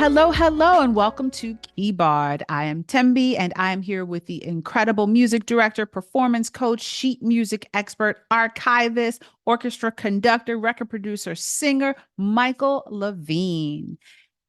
Hello, hello, and welcome to Keyboard. I am Tembi, and I am here with the incredible music director, performance coach, sheet music expert, archivist, orchestra conductor, record producer, singer, Michael Lavine.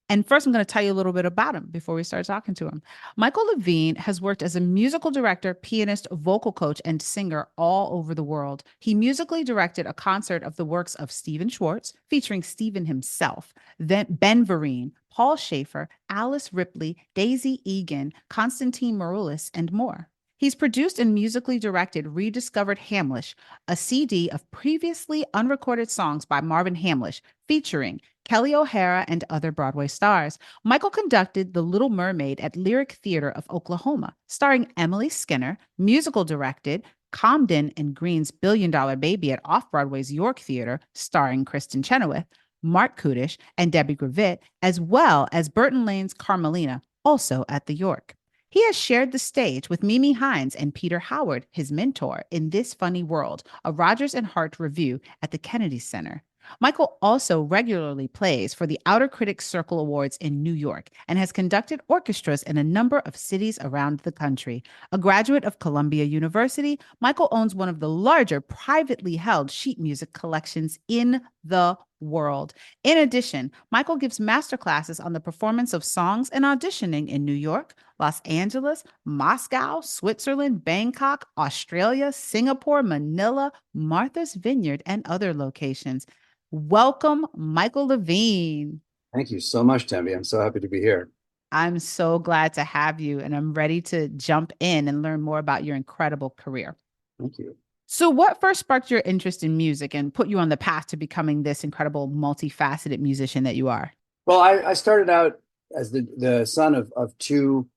And first, I'm going to tell you a little bit about him before we start talking to him. Michael Lavine has worked as a musical director, pianist, vocal coach, and singer all over the world. He musically directed a concert of the works of Stephen Schwartz, featuring Stephen himself, then Ben Vereen, Paul Schaefer, Alice Ripley, Daisy Egan, Constantine Maroulis, and more. He's produced and musically directed Rediscovered Hamlish, a CD of previously unrecorded songs by Marvin Hamlish, featuring Kelly O'Hara and other Broadway stars. Michael conducted The Little Mermaid at Lyric Theater of Oklahoma, starring Emily Skinner, musical directed Comden and Green's Billion Dollar Baby at Off Broadway's York Theater, starring Kristen Chenoweth, Mark Kudish, and Debbie Gravitt, as well as Burton Lane's Carmelina, also at the York. He has shared the stage with Mimi Hines and Peter Howard, his mentor, in This Funny World, a Rodgers and Hart review at the Kennedy Center. Michael also regularly plays for the Outer Critics Circle Awards in New York and has conducted orchestras in a number of cities around the country. A graduate of Columbia University, Michael owns one of the larger privately held sheet music collections in the world. In addition, Michael gives masterclasses on the performance of songs and auditioning in New York, Los Angeles, Moscow, Switzerland, Bangkok, Australia, Singapore, Manila, Martha's Vineyard, and other locations. Welcome, Michael Lavine. Thank you so much, Tembi. I'm so happy to be here. I'm so glad to have you, and I'm ready to jump in and learn more about your incredible career. Thank you. So, what first sparked your interest in music and put you on the path to becoming this incredible, multifaceted musician that you are? Well, I started out as the son of two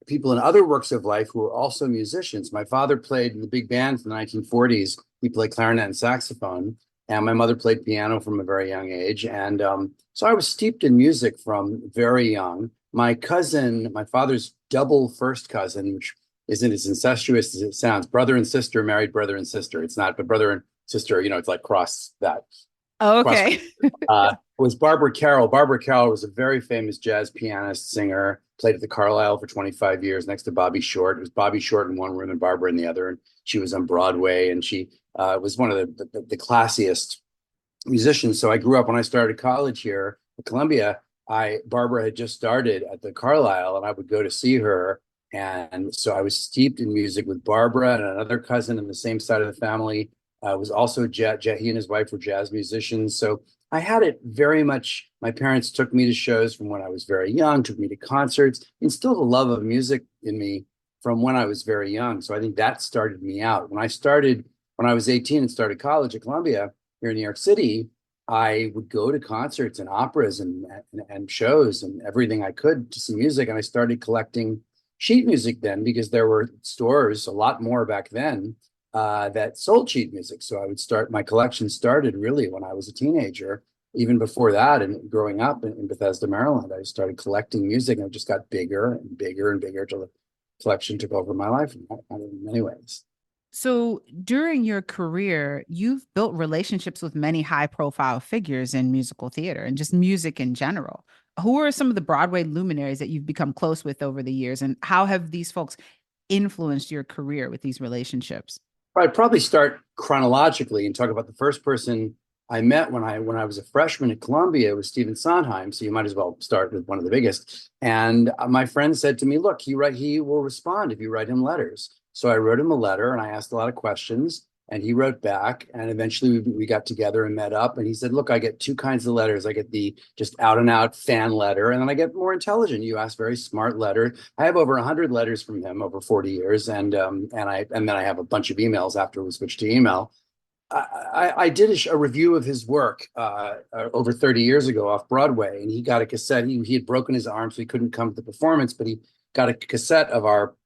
people in other works of life who were also musicians. My father played in the big band from the 1940s. He played clarinet and saxophone, and my mother played piano from a very young age. And so I was steeped in music from very young. My cousin, my father's double first cousin, which isn't as incestuous as it sounds, brother and sister married brother and sister. It's not, but brother and sister, it's like cross that. Oh, Cross okay. was Barbara Carroll. Barbara Carroll was a very famous jazz pianist, singer, played at the Carlisle for 25 years next to Bobby Short. It was Bobby Short in one room and Barbara in the other. And she was on Broadway, and she was one of the classiest musicians. So I grew up when I started college here at Columbia. Barbara had just started at the Carlisle, and I would go to see her. And so I was steeped in music with Barbara, and another cousin in the same side of the family was also he and his wife were jazz musicians. So I had it very much. My parents took me to shows from when I was very young, took me to concerts, instilled a love of music in me from when I was very young. So I think that started me out. When I was 18 and started college at Columbia here in New York City, I would go to concerts and operas and shows and everything I could to see music. And I started collecting sheet music then, because there were stores, a lot more back then, that sold sheet music. So my collection started really when I was a teenager. Even before that, and growing up in Bethesda, Maryland, I started collecting music, and it just got bigger and bigger and bigger till the collection took over my life in many ways. So, during your career, you've built relationships with many high profile figures in musical theater and just music in general. Who are some of the Broadway luminaries that you've become close with over the years, and how have these folks influenced your career with these relationships? I'd probably start chronologically and talk about the first person I met when I was a freshman at Columbia. Was Stephen Sondheim. So you might as well start with one of the biggest. And my friend said to me, "Look, he will respond if you write him letters." So I wrote him a letter, and I asked a lot of questions, and he wrote back. And eventually we got together and met up. And he said, "Look, I get two kinds of letters. I get the just out and out fan letter, and then I get more intelligent. You ask very smart letter." I have over 100 letters from him over 40 years, and then I have a bunch of emails after we switched to email. I did a review of his work over 30 years ago off Broadway, and he got a cassette. He had broken his arm, so he couldn't come to the performance, but he got a cassette of our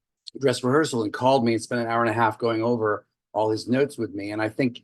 dress rehearsal and called me and spent an hour and a half going over all his notes with me. And I think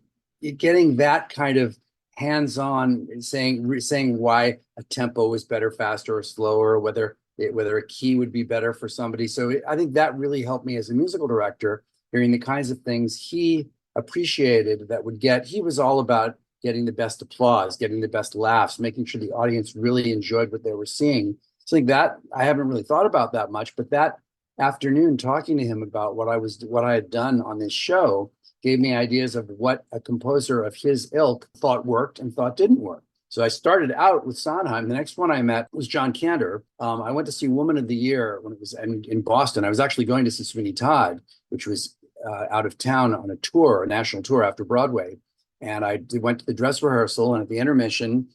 getting that kind of hands-on, saying why a tempo is better, faster, or slower, whether a key would be better for somebody. So I think that really helped me as a musical director, hearing the kinds of things he appreciated that would get. He was all about getting the best applause, getting the best laughs, making sure the audience really enjoyed what they were seeing. Something that I haven't really thought about that much, but that afternoon talking to him about what I had done on this show gave me ideas of what a composer of his ilk thought worked and thought didn't work. So I started out with Sondheim. The next one I met was John Kander. I went to see Woman of the Year when it was in Boston. I was actually going to see Sweeney Todd, which was out of town on a tour, a national tour after Broadway. And I went to the dress rehearsal, and at the intermission,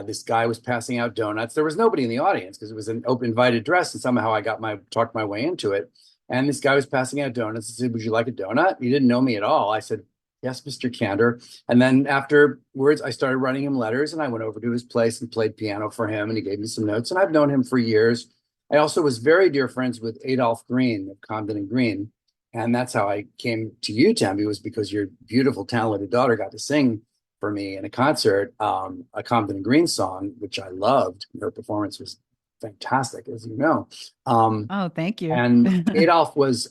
this guy was passing out donuts. There was nobody in the audience because it was an open invited dress, and somehow I talked my way into it. And this guy was passing out donuts. I said, "Would you like a donut?" He didn't know me at all. I said, "Yes, Mr. Kander." And then afterwards, I started writing him letters, and I went over to his place and played piano for him, and he gave me some notes. And I've known him for years. I also was very dear friends with Adolph Green of Comden and Green. And that's how I came to you, Tammy, was because your beautiful, talented daughter got to sing for me in a concert, a Comden and Green song, which I loved. Her performance was fantastic, as you know. Oh, thank you. And Adolph was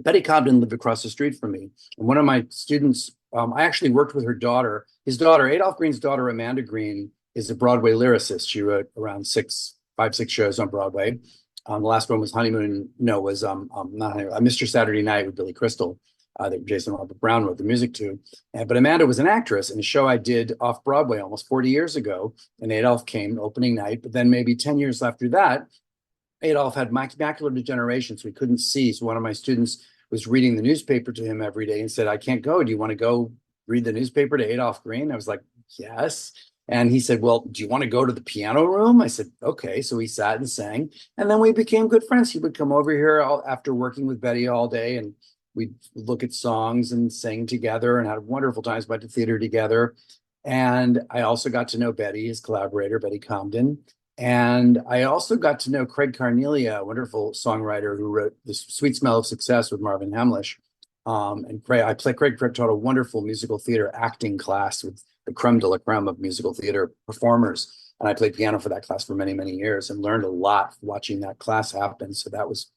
Betty Comden lived across the street from me. And one of my students, I actually worked with her daughter. His daughter, Adolph Green's daughter, Amanda Green, is a Broadway lyricist. She wrote around 5, 6 shows on Broadway. The last one was Honeymoon. No, was not Honeymoon, Mr. Saturday Night with Billy Crystal, that Jason Robert Brown wrote the music to. But Amanda was an actress in a show I did off Broadway almost 40 years ago. And Adolph came opening night. But then maybe 10 years after that, Adolph had macular degeneration, so he couldn't see. So one of my students was reading the newspaper to him every day and said, "I can't go. Do you want to go read the newspaper to Adolph Green?" I was like, "Yes." And he said, "Well, do you want to go to the piano room?" I said, "Okay." So we sat and sang, and then we became good friends. He would come over here after working with Betty all day, and we'd look at songs and sing together and had wonderful times, went to theater together. And I also got to know Betty, his collaborator, Betty Comden. And I also got to know Craig Carnelia, a wonderful songwriter who wrote The Sweet Smell of Success with Marvin Hamlish. And Craig taught a wonderful musical theater acting class with the creme de la creme of musical theater performers. And I played piano for that class for many, many years and learned a lot watching that class happen. So that was,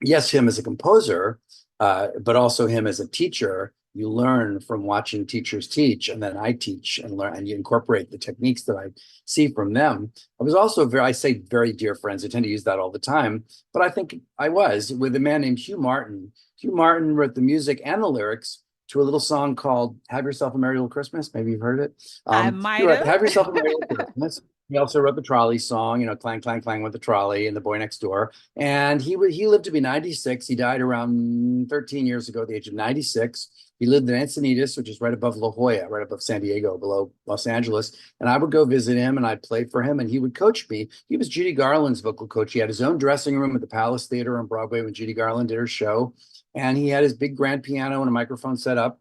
yes, him as a composer, but also him as a teacher. You learn from watching teachers teach, and then I teach and learn, and you incorporate the techniques that I see from them. I was also I say very dear friends. I tend to use that all the time, but I think I was with a man named Hugh Martin. Hugh Martin wrote the music and the lyrics to a little song called "Have Yourself a Merry Little Christmas." Maybe you've heard it. I might have. "Have Yourself a Merry Little Christmas." He also wrote the trolley song, clang, clang, clang with the trolley and the boy next door. And he lived to be 96. He died around 13 years ago at the age of 96. He lived in Encinitas, which is right above La Jolla, right above San Diego, below Los Angeles. And I would go visit him and I'd play for him and he would coach me. He was Judy Garland's vocal coach. He had his own dressing room at the Palace Theater on Broadway when Judy Garland did her show. And he had his big grand piano and a microphone set up.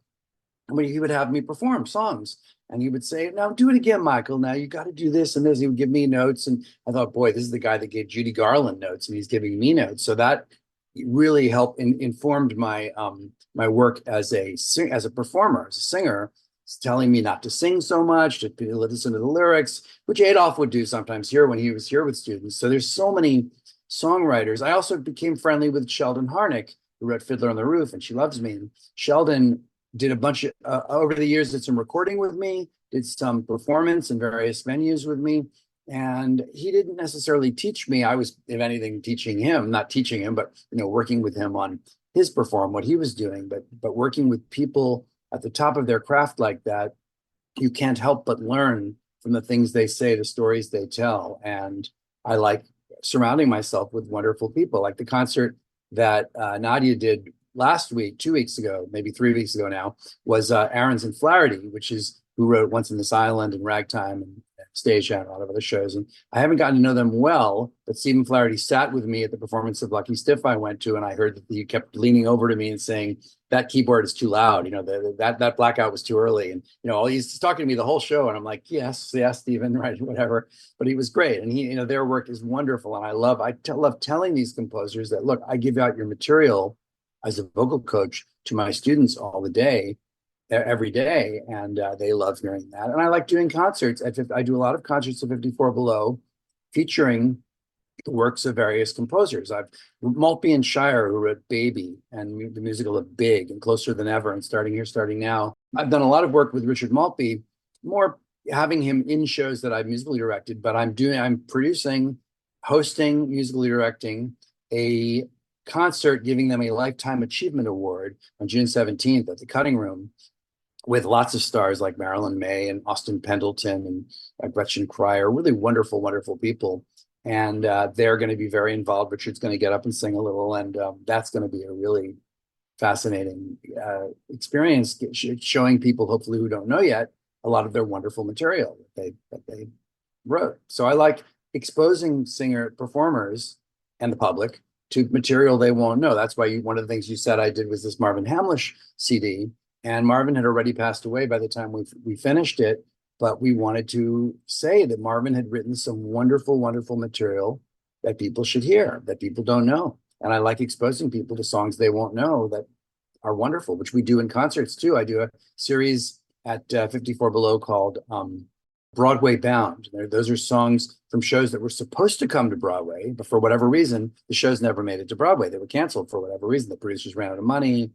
And he would have me perform songs. And he would say, "Now do it again, Michael. Now you got to do this and this." He would give me notes. And I thought, boy, this is the guy that gave Judy Garland notes and he's giving me notes. So that really helped informed my my work as a performer, as a singer, telling me not to sing so much, to listen to the lyrics, which Adolph would do sometimes here when he was here with students. So there's so many songwriters. I also became friendly with Sheldon Harnick, who wrote Fiddler on the Roof, and She Loves Me. And Sheldon did a bunch of, over the years, did some recording with me, did some performance in various venues with me. And he didn't necessarily teach me. I was, if anything, teaching him, not teaching him, but working with him on his what he was doing. But working with people at the top of their craft like that, you can't help but learn from the things they say, the stories they tell. And I like surrounding myself with wonderful people, like the concert that Nadia did last week, 2 weeks ago, maybe 3 weeks ago now, was Ahrens and Flaherty, which is who wrote Once in this Island and Ragtime and Stasia and a lot of other shows. And I haven't gotten to know them well, but Stephen Flaherty sat with me at the performance of Lucky Stiff I went to, and I heard that he kept leaning over to me and saying, "That keyboard is too loud. That blackout was too early." And he's talking to me the whole show, and I'm like, yes, Stephen, right, whatever. But he was great, and he, their work is wonderful, and I love telling these composers that, look, I give out your material as a vocal coach to my students all the day, every day, and they love hearing that. And I like doing concerts. I do a lot of concerts at 54 Below, featuring the works of various composers. I've Maltby and Shire, who wrote Baby and the musical of Big and Closer Than Ever and Starting Here, Starting Now. I've done a lot of work with Richard Maltby, more having him in shows that I've musically directed, but I'm producing, hosting, musically directing a concert giving them a Lifetime Achievement Award on June 17th at the Cutting Room with lots of stars like Marilyn May and Austin Pendleton and Gretchen Cryer, really wonderful, wonderful people. And they're going to be very involved. Richard's going to get up and sing a little, and that's going to be a really fascinating experience, showing people, hopefully who don't know yet, a lot of their wonderful material that they wrote. So I like exposing singer performers and the public to material they won't know. That's why one of the things you said I did was this Marvin Hamlish CD, and Marvin had already passed away by the time we finished it. But we wanted to say that Marvin had written some wonderful, wonderful material that people should hear, that people don't know. And I like exposing people to songs they won't know that are wonderful, which we do in concerts too. I do a series at 54 Below called Broadway Bound. Those are songs from shows that were supposed to come to Broadway, but for whatever reason, the shows never made it to Broadway. They were canceled for whatever reason. The producers ran out of money,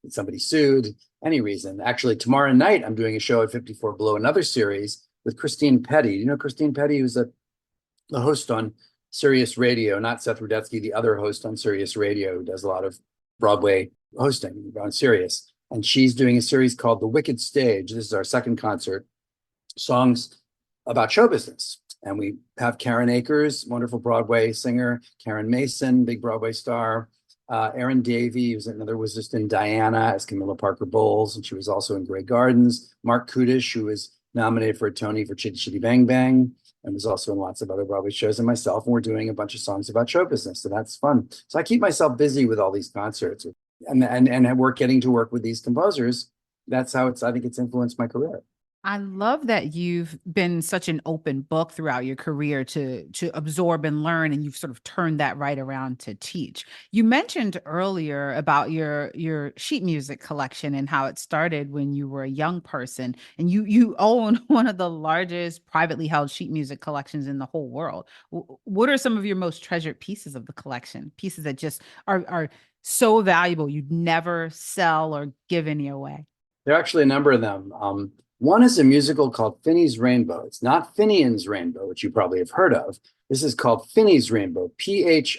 somebody sued, any reason. Actually, tomorrow night, I'm doing a show at 54 Below, another series with Christine Petty. You know Christine Petty, who's the host on Sirius Radio, not Seth Rudetsky, the other host on Sirius Radio, who does a lot of Broadway hosting on Sirius. And she's doing a series called The Wicked Stage. This is our second concert, songs about show business. And we have Karen Akers, wonderful Broadway singer, Karen Mason, big Broadway star, Erin Davey, was just in Diana as Camilla Parker Bowles, and she was also in Grey Gardens. Mark Kudish, who was nominated for a Tony for Chitty Chitty Bang Bang, and was also in lots of other Broadway shows, and myself, and we're doing a bunch of songs about show business, so that's fun. So I keep myself busy with all these concerts, and work getting to work with these composers. That's how I think it's influenced my career. I love that you've been such an open book throughout your career to absorb and learn, and you've sort of turned that right around to teach. You mentioned earlier about your sheet music collection and how it started when you were a young person, and you own one of the largest privately held sheet music collections in the whole world. What are some of your most treasured pieces of the collection? Pieces that just are so valuable you'd never sell or give any away? There are actually a number of them. One is a musical called Finney's Rainbow. It's not Finian's Rainbow, which you probably have heard of. This is called Finney's Rainbow, Phinney,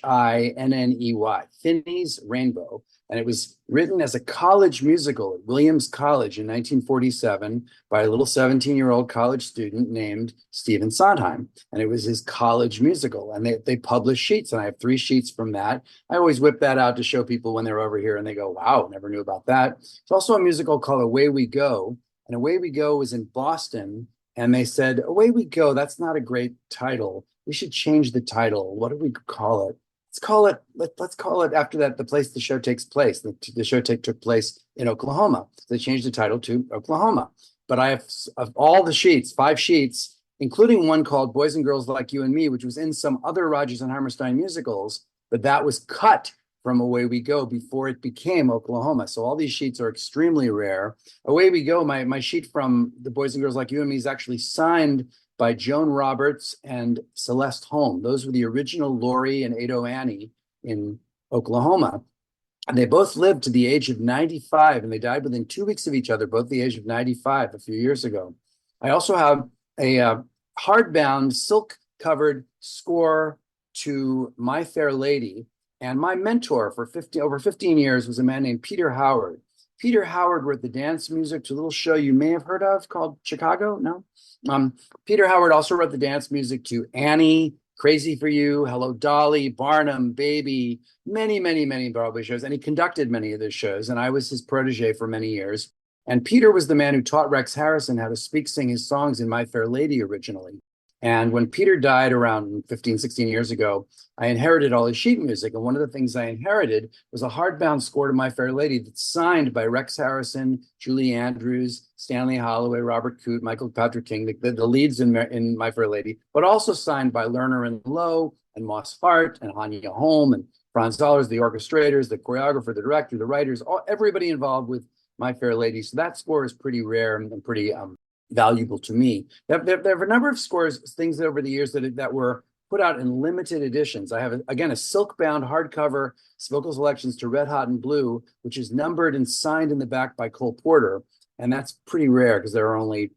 Finney's Rainbow. And it was written as a college musical at Williams College in 1947 by a little 17-year-old college student named Stephen Sondheim. And it was his college musical. And they published sheets, and I have 3 sheets from that. I always whip that out to show people when they're over here and they go, wow, never knew about that. It's also a musical called Away We Go. And Away We Go was in Boston, and they said, Away We Go, that's not a great title. We should change the title. What do we call it? Let's call it after that, the place the show takes place. The show took place in Oklahoma. So they changed the title to Oklahoma. But I have of all the sheets, 5 sheets, including one called Boys and Girls Like You and Me, which was in some other Rodgers and Hammerstein musicals, but that was cut from Away We Go before it became Oklahoma. So all these sheets are extremely rare. Away We Go, my sheet from The Boys and Girls Like You and Me is actually signed by Joan Roberts and Celeste Holm. Those were the original Laurie and Ado Annie in Oklahoma. And they both lived to the age of 95, and they died within 2 weeks of each other, both the age of 95 a few years ago. I also have a hardbound, silk-covered score to My Fair Lady. And my mentor for over 15 years was a man named Peter Howard. Peter Howard wrote the dance music to a little show you may have heard of called Chicago. No? Peter Howard also wrote the dance music to Annie, Crazy for You, Hello Dolly, Barnum, Baby, many, many, many Broadway shows. And he conducted many of those shows. And I was his protege for many years. And Peter was the man who taught Rex Harrison how to sing his songs in My Fair Lady originally. And when Peter died around 15, 16 years ago, I inherited all his sheet music. And one of the things I inherited was a hardbound score to My Fair Lady that's signed by Rex Harrison, Julie Andrews, Stanley Holloway, Robert Coote, Michael Patrick King, the leads in My Fair Lady, but also signed by Lerner and Lowe and Moss Hart and Hanya Holm and Franz Dollars, the orchestrators, the choreographer, the director, the writers, everybody involved with My Fair Lady. So that score is pretty rare and pretty valuable to me. There are a number of scores, things over the years that were put out in limited editions. I have, again, a silk-bound hardcover vocal selections to Red Hot and Blue, which is numbered and signed in the back by Cole Porter. And that's pretty rare because there are only,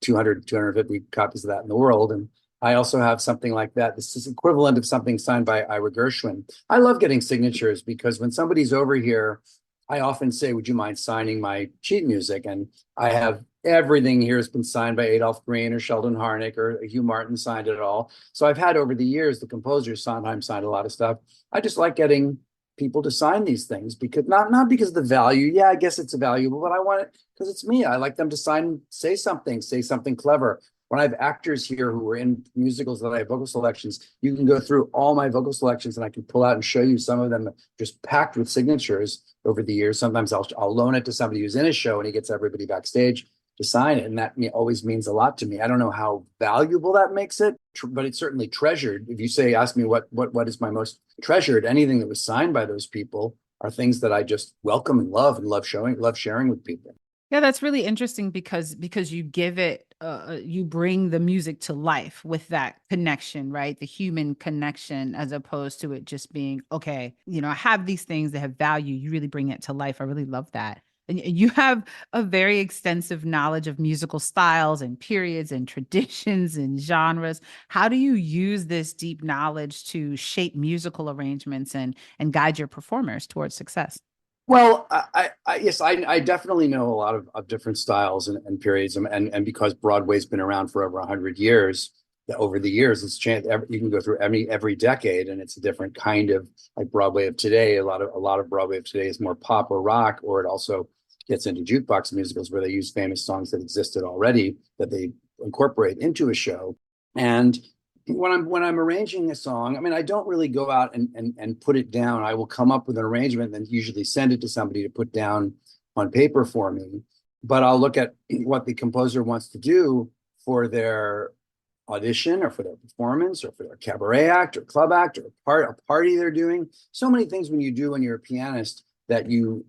200, 250 copies of that in the world. And I also have something like that. This is equivalent of something signed by Ira Gershwin. I love getting signatures because when somebody's over here, I often say, would you mind signing my sheet music? And I have everything here has been signed by Adolph Green or Sheldon Harnick or Hugh Martin signed it all. So I've had over the years, the composers sometimes signed a lot of stuff. I just like getting people to sign these things because not because of the value. Yeah, I guess it's valuable, but I want it because it's me. I like them to say something clever. When I have actors here who are in musicals that I have vocal selections, you can go through all my vocal selections and I can pull out and show you some of them just packed with signatures over the years. Sometimes I'll loan it to somebody who's in a show and he gets everybody backstage to sign it. And that always means a lot to me. I don't know how valuable that makes it, but it's certainly treasured. If you ask me what is my most treasured, anything that was signed by those people are things that I just welcome and love sharing with people. Yeah, that's really interesting because you give it you bring the music to life with that connection, right? The human connection as opposed to it just being, okay, I have these things that have value. You really bring it to life. I really love that. And you have a very extensive knowledge of musical styles and periods and traditions and genres. How do you use this deep knowledge to shape musical arrangements and guide your performers towards success? Well, yes, I definitely know a lot of different styles and periods, and because Broadway's been around for over 100 years, over the years, it's changed. You can go through every decade, and it's a different kind of like Broadway of today. A lot of Broadway of today is more pop or rock, or it also gets into jukebox musicals where they use famous songs that existed already that they incorporate into a show. And when I'm arranging a song, I mean, I don't really go out and put it down. I will come up with an arrangement and then usually send it to somebody to put down on paper for me. But I'll look at what the composer wants to do for their audition or for their performance or for their cabaret act or club act or a party they're doing. So many things when you're a pianist that you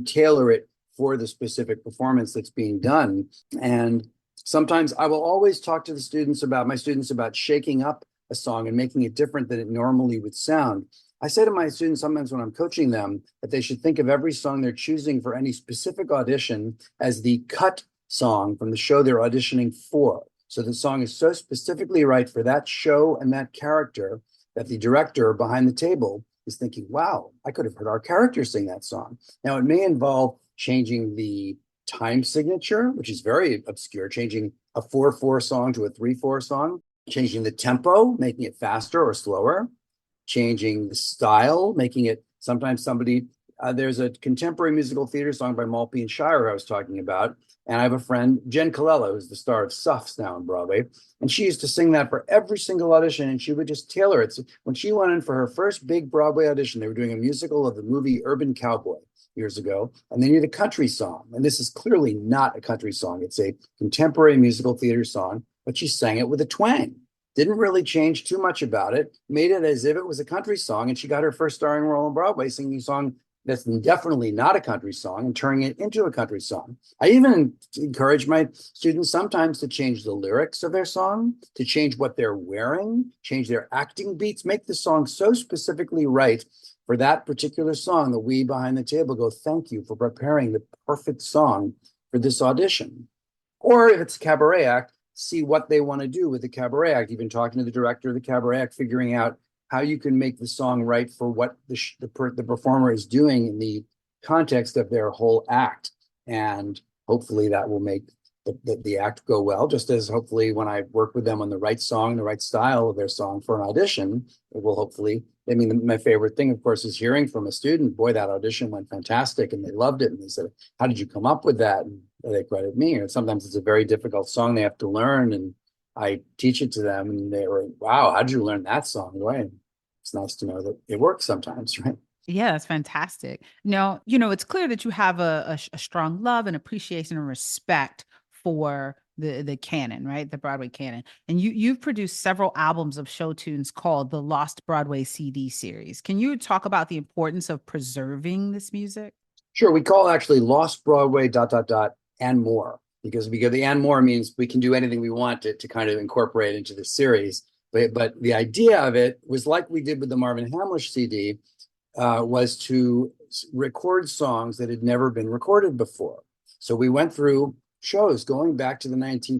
tailor it for the specific performance that's being done. And sometimes I will always talk to my students about shaking up a song and making it different than it normally would sound. I say to my students sometimes when I'm coaching them that they should think of every song they're choosing for any specific audition as the cut song from the show they're auditioning for. So the song is so specifically right for that show and that character that the director behind the table is thinking, wow, I could have heard our character sing that song. Now, it may involve changing the time signature, which is very obscure, changing a 4/4 song to a 3/4 song, changing the tempo, making it faster or slower, changing the style, making it sometimes there's a contemporary musical theater song by Maltby and Shire I was talking about. And I have a friend, Jen Colella, who's the star of Suffs now on Broadway. And she used to sing that for every single audition and she would just tailor it. So when she went in for her first big Broadway audition, they were doing a musical of the movie Urban Cowboy years ago, and they need a country song. And this is clearly not a country song. It's a contemporary musical theater song, but she sang it with a twang. Didn't really change too much about it, made it as if it was a country song, and she got her first starring role on Broadway singing a song that's definitely not a country song and turning it into a country song. I even encourage my students sometimes to change the lyrics of their song, to change what they're wearing, change their acting beats, make the song so specifically right for that particular song that we behind the table go, thank you for preparing the perfect song for this audition. Or if it's a cabaret act, see what they want to do with the cabaret act. Even talking to the director of the cabaret act, figuring out how you can make the song right for what the performer is doing in the context of their whole act. And hopefully that will make the act go well, just as hopefully when I work with them on the right song, the right style of their song for an audition, it will hopefully, I mean, my favorite thing, of course, is hearing from a student, boy, that audition went fantastic and they loved it. And they said, how did you come up with that? And they credit me. And sometimes it's a very difficult song they have to learn. And I teach it to them and they were, wow, how did you learn that song? Boy, it's nice to know that it works sometimes, right? Yeah, that's fantastic. Now, it's clear that you have a strong love and appreciation and respect for the canon, right? The Broadway canon. And you've produced several albums of show tunes called the Lost Broadway CD series. Can you talk about the importance of preserving this music? Sure, we call it actually Lost Broadway ... and more because the and more means we can do anything we want to kind of incorporate into the series. But the idea of it was like we did with the Marvin Hamlish CD, was to record songs that had never been recorded before. So we went through shows going back to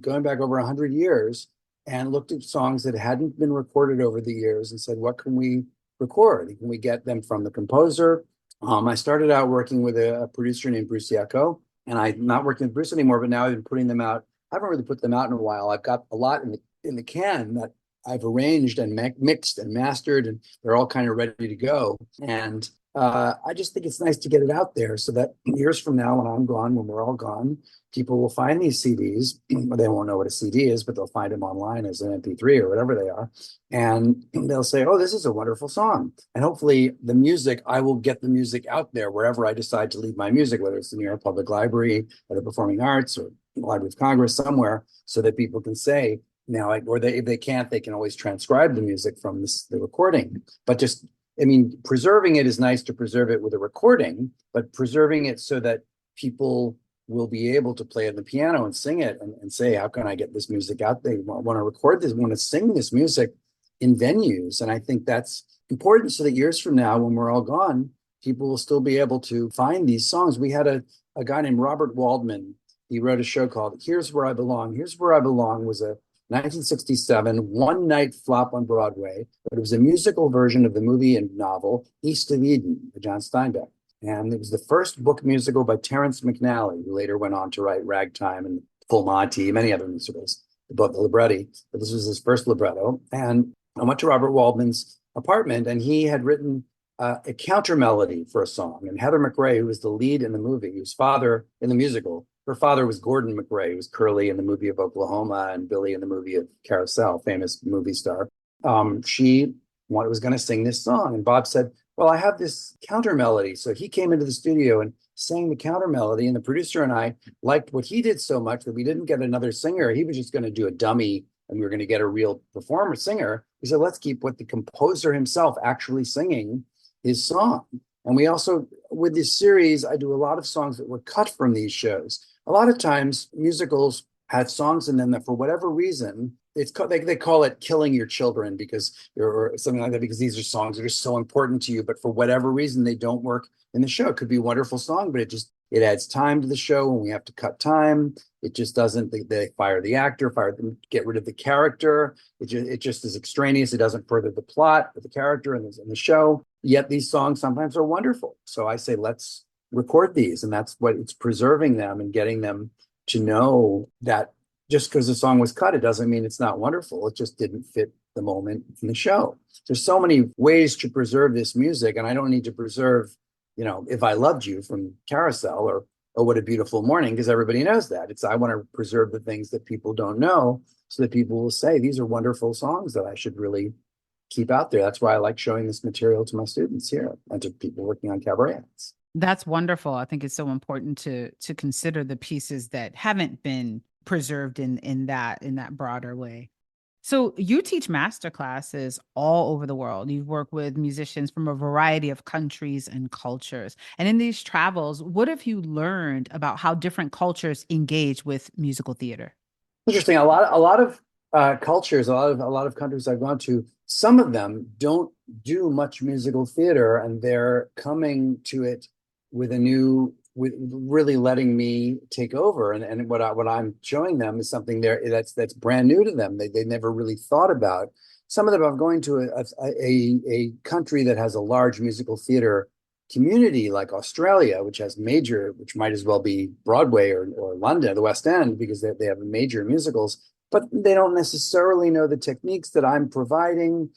going back over 100 years, and looked at songs that hadn't been recorded over the years and said, what can we record? Can we get them from the composer? I started out working with a producer named Bruce Yacco, and I'm not working with Bruce anymore, but now I've been putting them out. I haven't really put them out in a while. I've got a lot in the can that I've arranged and mixed and mastered, and they're all kind of ready to go. And I just think it's nice to get it out there so that years from now, when I'm gone, when we're all gone, people will find these CDs. They won't know what a CD is, but they'll find them online as an MP3 or whatever they are. And they'll say, oh, this is a wonderful song. And hopefully the music, I will get the music out there wherever I decide to leave my music, whether it's the New York Public Library or the Performing Arts or the Library of Congress, somewhere, so that people can say, now, if they can't, they can always transcribe the music from the recording. But just, I mean, preserving it is nice to preserve it with a recording, but preserving it so that people will be able to play on the piano and sing it and say, how can I get this music out there? Want to record this, want to sing this music in venues. And I think that's important so that years from now, when we're all gone, people will still be able to find these songs. We had a guy named Robert Waldman. He wrote a show called Here's Where I Belong. Here's Where I Belong was a 1967 one-night flop on Broadway, but it was a musical version of the movie and novel East of Eden by John Steinbeck. And it was the first book musical by Terrence McNally, who later went on to write Ragtime and Full Monty, many other musicals, the libretti. But this was his first libretto. And I went to Robert Waldman's apartment, and he had written a counter melody for a song. And Heather McRae, who was the lead in the movie, whose father in the musical, her father was Gordon McRae, who was Curly in the movie of Oklahoma and Billy in the movie of Carousel, famous movie star. She was going to sing this song. And Bob said, well, I have this counter melody. So he came into the studio and sang the counter melody. And the producer and I liked what he did so much that we didn't get another singer. He was just going to do a dummy and we were going to get a real performer singer. He said, let's keep what the composer himself actually singing his song. And we also, with this series, I do a lot of songs that were cut from these shows. A lot of times musicals have songs in them that for whatever reason, they call it killing your children or something like that, because these are songs that are so important to you, but for whatever reason, they don't work in the show. It could be a wonderful song, but it adds time to the show and we have to cut time. It just doesn't, they fire the actor, get rid of the character. It just is extraneous. It doesn't further the plot of the character in the show. Yet these songs sometimes are wonderful. So I say, let's record these. And that's what it's preserving them and getting them to know that just because the song was cut, it doesn't mean it's not wonderful. It just didn't fit the moment in the show. There's so many ways to preserve this music. And I don't need to preserve, If I Loved You from Carousel or Oh, What a Beautiful Morning, because everybody knows that. I want to preserve the things that people don't know so that people will say, these are wonderful songs that I should really keep out there. That's why I like showing this material to my students here and to people working on cabaret acts. That's wonderful. I think it's so important to consider the pieces that haven't been preserved in that broader way. So you teach master classes all over the world. You work with musicians from a variety of countries and cultures. And in these travels, what have you learned about how different cultures engage with musical theater? Interesting. A lot of cultures, a lot of countries I've gone to, some of them don't do much musical theater, and they're coming to it with really letting me take over. And what I'm showing them is something that's brand new to them. They never really thought about. Some of them are going to a country that has a large musical theater community, like Australia, which might as well be Broadway or London, the West End, because they have major musicals, but they don't necessarily know the techniques that I'm providing.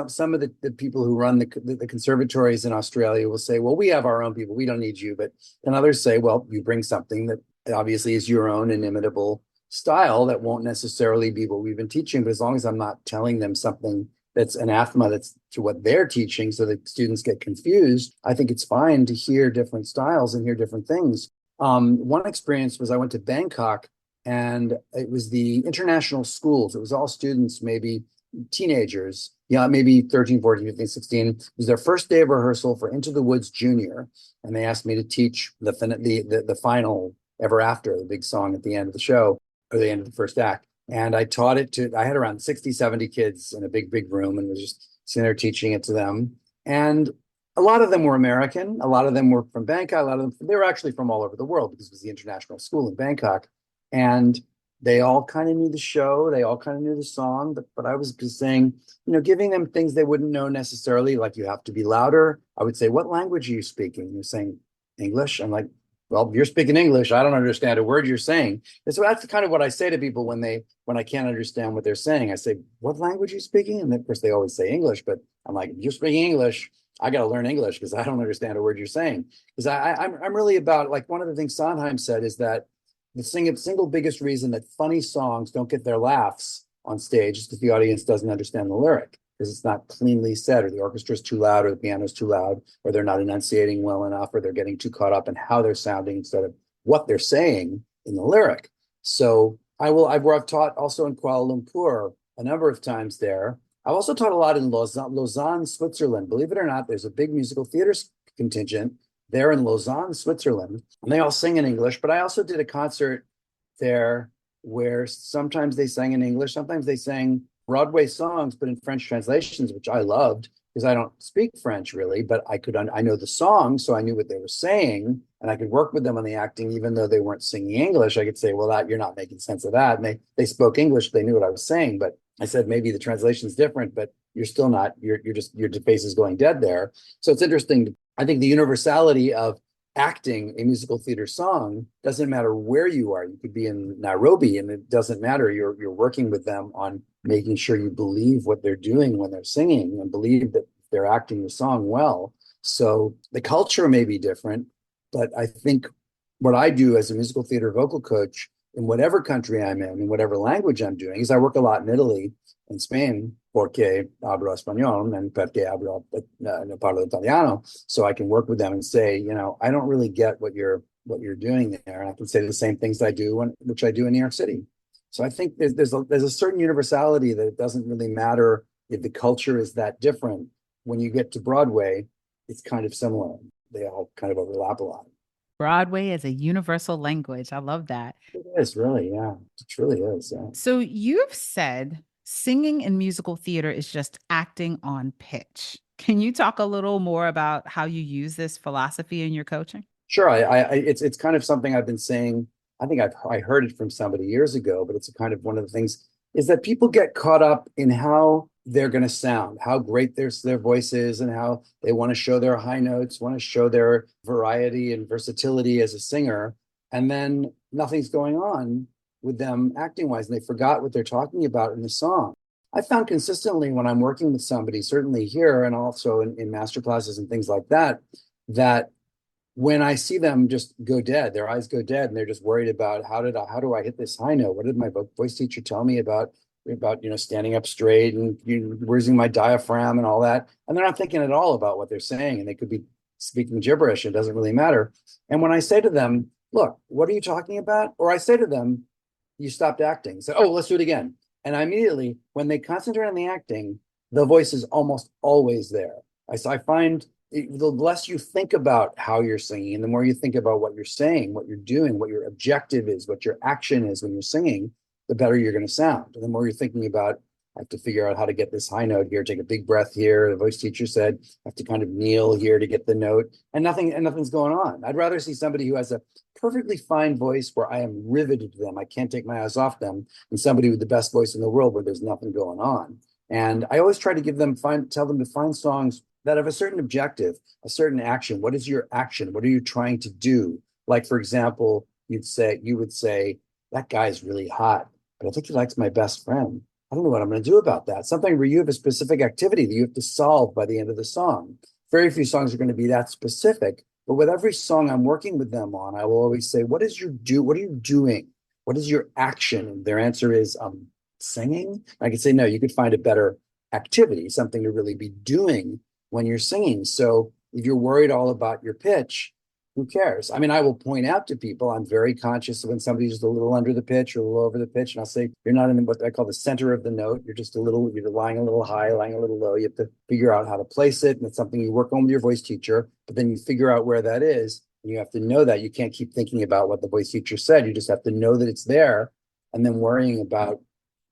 Some of the people who run the conservatories in Australia will say, well, we have our own people, we don't need you. But then others say, well, you bring something that obviously is your own inimitable style that won't necessarily be what we've been teaching. But as long as I'm not telling them something that's anathema that's to what they're teaching so that students get confused, I think it's fine to hear different styles and hear different things. One experience was I went to Bangkok, and it was the international schools. It was all students, maybe teenagers, maybe 13, 14, 15, 16. It was their first day of rehearsal for Into the Woods Junior. And they asked me to teach the final Ever After, the big song at the end of the show, or the end of the first act. And I taught it to, I had around 60, 70 kids in a big room and was just sitting there teaching it to them. And a lot of them were American. A lot of them were from Bangkok. A lot of them, they were actually from all over the world because it was the international school in Bangkok. And they all kind of knew the show. They all kind of knew the song. But I was just saying, giving them things they wouldn't know necessarily, like you have to be louder. I would say, what language are you speaking? And they're saying English. I'm like, well, you're speaking English. I don't understand a word you're saying. And so that's kind of what I say to people when I can't understand what they're saying. I say, what language are you speaking? And of course they always say English, but I'm like, if you're speaking English, I got to learn English because I don't understand a word you're saying. Because I'm really about, like, one of the things Sondheim said is that the single biggest reason that funny songs don't get their laughs on stage is because the audience doesn't understand the lyric, because it's not cleanly said, or the orchestra's too loud, or the piano's too loud, or they're not enunciating well enough, or they're getting too caught up in how they're sounding instead of what they're saying in the lyric. So I've taught also in Kuala Lumpur a number of times there. I've also taught a lot in Lausanne, Switzerland. Believe it or not, there's a big musical theater contingent there in Lausanne, Switzerland, and they all sing in English. But I also did a concert there where sometimes they sang in English, sometimes they sang Broadway songs, but in French translations, which I loved because I don't speak French really, but I know the song, so I knew what they were saying, and I could work with them on the acting, even though they weren't singing English. I could say, well, that you're not making sense of that. And they spoke English, they knew what I was saying, but I said maybe the translation's different, but you're still not. You're just your face is going dead there. So it's interesting. I think the universality of acting a musical theater song doesn't matter where you are. You could be in Nairobi and it doesn't matter. You're working with them on making sure you believe what they're doing when they're singing and believe that they're acting the song well. So the culture may be different, but I think what I do as a musical theater vocal coach in whatever country I'm in whatever language I'm doing, is I work a lot in Italy and Spain, porque hablo español and porque hablo no parlo italiano. So I can work with them and say, I don't really get what you're doing there. And I can say the same things I do, which I do in New York City. So I think there's a certain universality that it doesn't really matter if the culture is that different. When you get to Broadway, it's kind of similar. They all kind of overlap a lot. Broadway is a universal language. I love that. It is really, yeah. It truly is. Yeah. So you've said singing in musical theater is just acting on pitch. Can you talk a little more about how you use this philosophy in your coaching? Sure. It's kind of something I've been saying. I think I heard it from somebody years ago, but it's a kind of one of the things is that people get caught up in how they're going to sound, how great their voice is, and how they want to show their high notes, want to show their variety and versatility as a singer, and then nothing's going on with them acting wise, and they forgot what they're talking about in the song. I found consistently when I'm working with somebody, certainly here and also in master classes and things like that, that when I see them just go dead, their eyes go dead, and they're just worried about how do I hit this high note? What did my voice teacher tell me about standing up straight and using my diaphragm and all that? And they're not thinking at all about what they're saying, and they could be speaking gibberish. It doesn't really matter. And when I say to them, "Look, what are you talking about?" Or I say to them, "You stopped acting." So, oh, let's do it again. And I immediately, when they concentrate on the acting, the voice is almost always there. I find the less you think about how you're singing, and the more you think about what you're saying, what you're doing, what your objective is, what your action is when you're singing, the better you're going to sound. And the more you're thinking about, I have to figure out how to get this high note here, take a big breath here. The voice teacher said, I have to kind of kneel here to get the note, and nothing's going on. I'd rather see somebody who has a perfectly fine voice where I am riveted to them. I can't take my eyes off them, than somebody with the best voice in the world where there's nothing going on. And I always try to tell them to find songs that have a certain objective, a certain action. What is your action? What are you trying to do? Like, for example, you would say, that guy's really hot, but I think he likes my best friend. I don't know what I'm going to do about that. Something where you have a specific activity that you have to solve by the end of the song. Very few songs are going to be that specific, but with every song I'm working with them on, I will always say, what are you doing? What is your action? And their answer is, singing. I could say, no, you could find a better activity, something to really be doing when you're singing. So if you're worried all about your pitch, who cares? I mean, I will point out to people, I'm very conscious of when somebody's just a little under the pitch or a little over the pitch, and I'll say, you're not in what I call the center of the note. You're lying a little high, lying a little low. You have to figure out how to place it, and it's something you work on with your voice teacher, but then you figure out where that is, and you have to know that. You can't keep thinking about what the voice teacher said. You just have to know that it's there, and then worrying about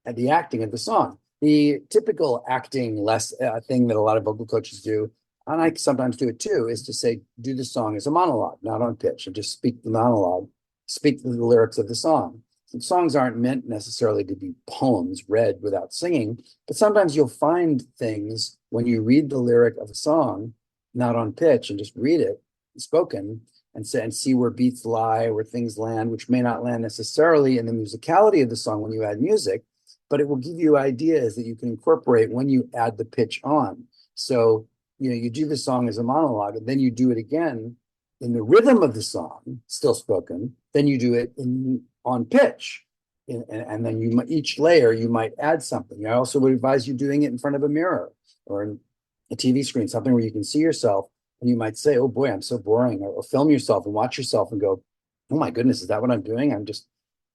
at the acting of the song. The typical acting less thing that a lot of vocal coaches do, and I sometimes do it too, is to say, do the song as a monologue, not on pitch, and just speak the monologue, speak the lyrics of the song. And songs aren't meant necessarily to be poems read without singing, but sometimes you'll find things when you read the lyric of a song, not on pitch, and just read it spoken, and say and see where beats lie, where things land, which may not land necessarily in the musicality of the song when you add music, but it will give you ideas that you can incorporate when you add the pitch on. So, you do the song as a monologue, and then you do it again in the rhythm of the song, still spoken. Then you do it on pitch, and then each layer you might add something. I also would advise you doing it in front of a mirror or in a TV screen, something where you can see yourself, and you might say, "Oh boy, I'm so boring," or film yourself and watch yourself and go, "Oh my goodness, is that what I'm doing? I'm just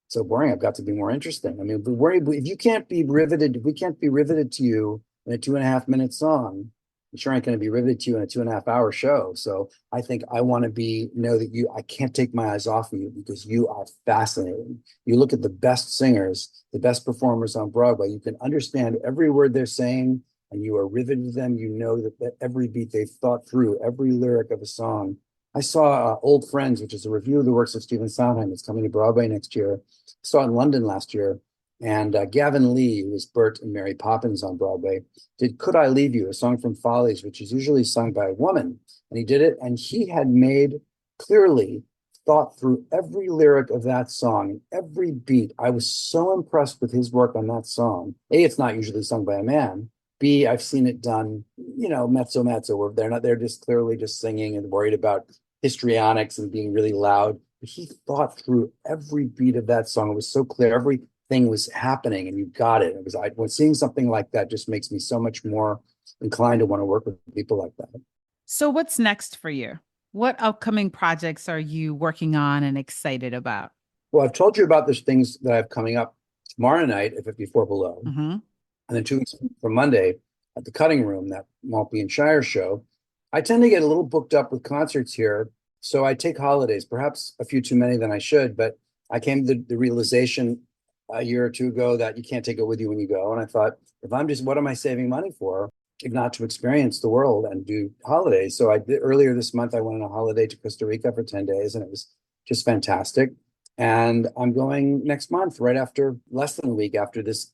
so boring. I've got to be more interesting." I mean, if you can't be riveted, if we can't be riveted to you in a 2.5 minute song, I'm sure ain't going to be riveted to you in a 2.5 hour show. So I think I want to know that I can't take my eyes off of you because you are fascinating. You look at the best singers, the best performers on Broadway, you can understand every word they're saying, and you are riveted to them. You know that every beat they've thought through, every lyric of a song. I saw Old Friends, which is a review of the works of Stephen Sondheim. It's coming to Broadway next year. I saw it in London last year. And Gavin Lee, who was Bert and Mary Poppins on Broadway, did Could I Leave You, a song from Follies, which is usually sung by a woman. And he did it, and he had clearly thought through every lyric of that song and every beat. I was so impressed with his work on that song. A, it's not usually sung by a man. B, I've seen it done, mezzo, where they're just clearly just singing and worried about histrionics and being really loud. But he thought through every beat of that song. It was so clear. Everything was happening and you got it. When seeing something like that just makes me so much more inclined to want to work with people like that. So what's next for you? What upcoming projects are you working on and excited about? Well, I've told you about those things that I have coming up tomorrow night at 54 Below. Mm-hmm. And then 2 weeks from Monday at the Cutting Room, that Maltby and Shire show. I tend to get a little booked up with concerts here. So I take holidays, perhaps a few too many than I should, but I came to the realization a year or two ago that you can't take it with you when you go. And I thought, what am I saving money for if not to experience the world and do holidays? So earlier this month, I went on a holiday to Costa Rica for 10 days, and it was just fantastic. And I'm going next month, less than a week after this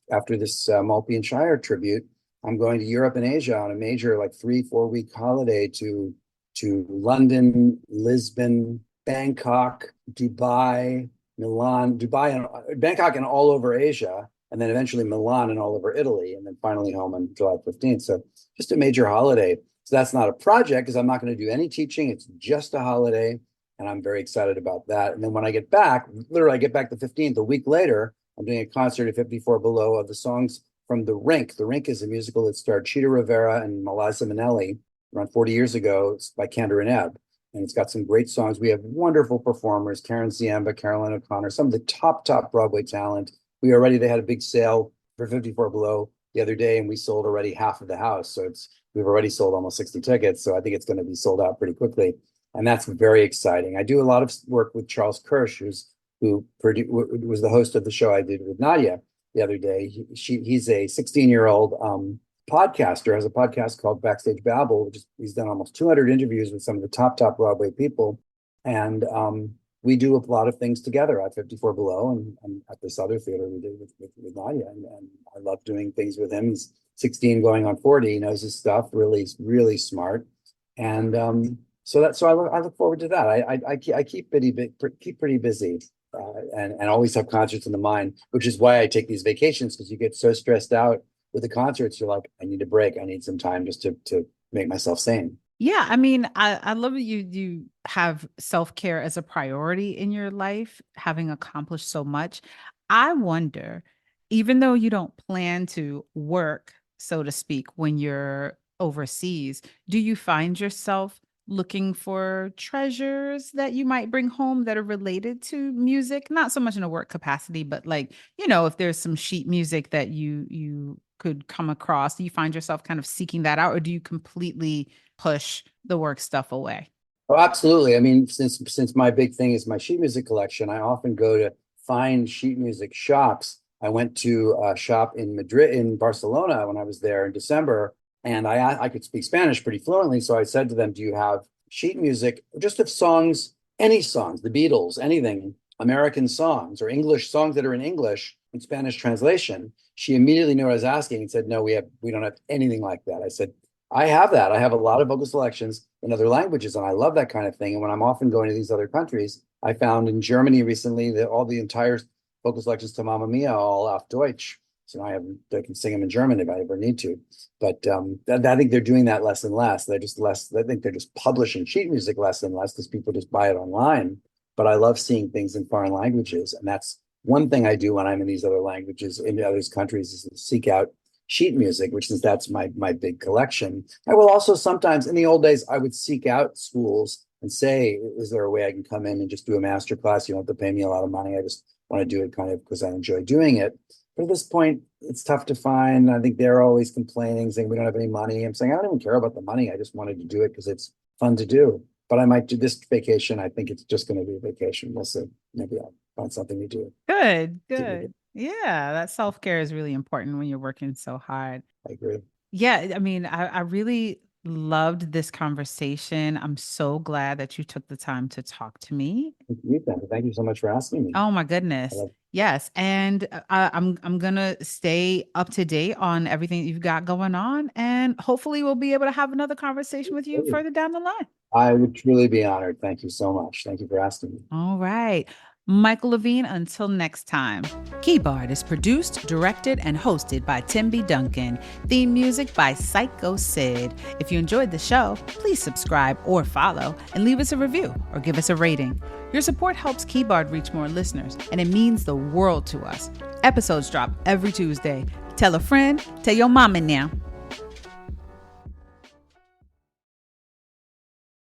Maltby and Shire tribute. I'm going to Europe and Asia on a major 3-4 week holiday to London, Lisbon, Bangkok, Dubai, Milan, Bangkok and all over Asia, and then eventually Milan and all over Italy, and then finally home on July 15th. So just a major holiday. So that's not a project because I'm not going to do any teaching. It's just a holiday. And I'm very excited about that. And then when I get back, literally I get back the 15th, a week later, I'm doing a concert at 54 Below of the songs from The Rink. The Rink is a musical that starred Chita Rivera and Malazza Minnelli around 40 years ago. It's by Kander and Ebb. And it's got some great songs. We have wonderful performers, Karen Ziemba, Caroline O'Connor, some of the top Broadway talent. They had a big sale for 54 Below the other day, and we sold already half of the house. So we've already sold almost 60 tickets. So I think it's going to be sold out pretty quickly. And that's very exciting. I do a lot of work with Charles Kirsch, who was the host of the show I did with Nadia the other day. He's a 16-year-old podcaster, has a podcast called Backstage Babble, he's done almost 200 interviews with some of the top Broadway people. And we do a lot of things together at 54 Below and at this other theater we did with Nadia. And I love doing things with him. He's 16 going on 40. He knows his stuff, really, really smart. And so I look forward to that. I keep pretty busy and always have concerts in the mind, which is why I take these vacations, because you get so stressed out with the concerts. You're like, I need a break. I need some time just to make myself sane. Yeah, I mean, I love that you have self-care as a priority in your life, having accomplished so much. I wonder, even though you don't plan to work, so to speak, when you're overseas, do you find yourself looking for treasures that you might bring home that are related to music? Not so much in a work capacity, but if there's some sheet music that you could come across, do you find yourself kind of seeking that out, or do you completely push the work stuff away? Oh, absolutely. I mean, since my big thing is my sheet music collection, I often go to find sheet music shops I went to a shop in Madrid, in Barcelona, when I was there in December, and I could speak Spanish pretty fluently. So I said to them, "Do you have sheet music, just of songs, any songs, the Beatles, anything, American songs or English songs that are in English in Spanish translation?" She immediately knew what I was asking and said, "No, we don't have anything like that." I said, "I have that. I have a lot of vocal selections in other languages, and I love that kind of thing. And when I'm often going to these other countries, I found in Germany recently that all the entire vocal selections to Mamma Mia all off Deutsch. So I can sing them in German if I ever need to. But I think they're doing that less and less. They're just less. I think they're just publishing sheet music less and less because people just buy it online. But I love seeing things in foreign languages, and that's one thing I do when I'm in these other languages, in other countries, is to seek out sheet music, which is that's my big collection. I will also sometimes, in the old days, I would seek out schools and say, "Is there a way I can come in and just do a master class? You don't have to pay me a lot of money. I just want to do it kind of because I enjoy doing it." But at this point, it's tough to find. I think they're always complaining, saying we don't have any money. I'm saying I don't even care about the money. I just wanted to do it because it's fun to do. But I might do this vacation. I think it's just going to be a vacation. We'll see. Maybe I'll find something to do. Good, good. Yeah, that self-care is really important when you're working so hard. I agree. Yeah, I mean, I really loved this conversation. I'm so glad that you took the time to talk to me. Thank you, Ben. Thank you so much for asking me. Oh my I goodness. love Yes, and I'm gonna stay up to date on everything you've got going on, and hopefully we'll be able to have another conversation with you it. further down the line. I would truly be honored. Thank you so much. Thank you for asking me. All right. Michael Lavine, until next time. Keyboard is produced, directed, and hosted by Tim B. Duncan. Theme music by Psycho Sid. If you enjoyed the show, please subscribe or follow and leave us a review or give us a rating. Your support helps Keyboard reach more listeners, and it means the world to us. Episodes drop every Tuesday. Tell a friend, tell your mama now.